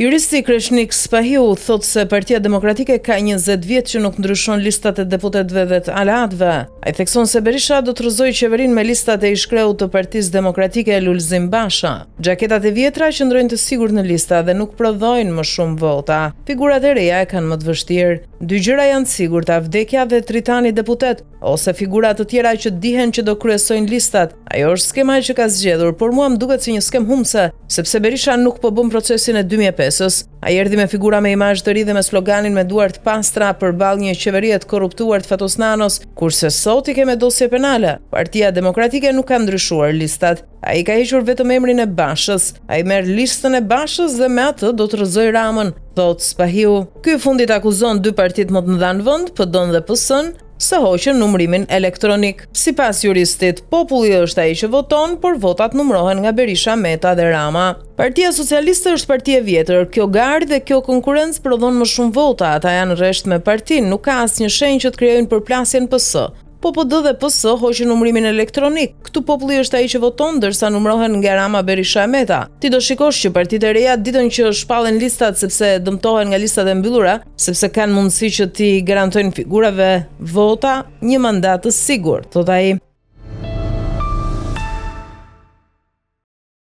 Juristi Kreshnik Spahiu thot se Partia Demokratike ka 20 vjet që nuk ndryshon listat e deputetëve dhe të aleatëve. Ai thekson se Berisha do të rrëzojë qeverinë me listat e ishkrehut të Partisë Demokratike Lulzim Basha. Xhaketat e vjetra qëndrojnë të sigurt në lista dhe nuk prodhojnë më shumë vota. Figurat e reja e kanë më të vështirë. Dy gjëra janë të sigurta, vdekja dhe tritani deputet, ose figura të tjera që dihen që do kryesojnë listat. Ajo është skema që ka zgjedhur, por mua më duket si një skem humbse, sepse Berisha nuk po bën procesin e 2005-s. Ai erdhi me figura me imazh të ri dhe me sloganin me duar të pastra përballë një qeverie të korruptuar të Fatos Nanos, kurse sot i ke me dosje penale. Partia Demokratike nuk ka ndryshuar listat. Ai ka hequr vetëm emrin e Bashës. Ai merr listën e Bashës dhe me atë do të rrëzoj Ramën, thot Spahiu. Ky fundit akuzon dy partitë më të mëdha në vend, PD-n dhe PS-n, se hoqën numërimin elektronik. Sipas juristit, populli është ai që voton, por votat numërohen nga Berisha, Meta dhe Rama. Partia Socialiste është parti e vjetër. Kjo garë dhe kjo konkurrencë prodhon më shumë vota. Ata janë rresht me partinë, nuk ka asnjë shenjë që të krijojnë përplasjen PS. Po PD dhe PS hoqën numërimin elektronik. Këtu populli është ai që voton, ndërsa numërohen nga Rama, Berisha e Meta. Ti do shikosh që partitë e reja ditën që shpallen listat sepse dëmtohen nga listat e mbyllura, sepse kanë mundësi që ti garantojnë figurave vota një mandat të sigurt, thot ai.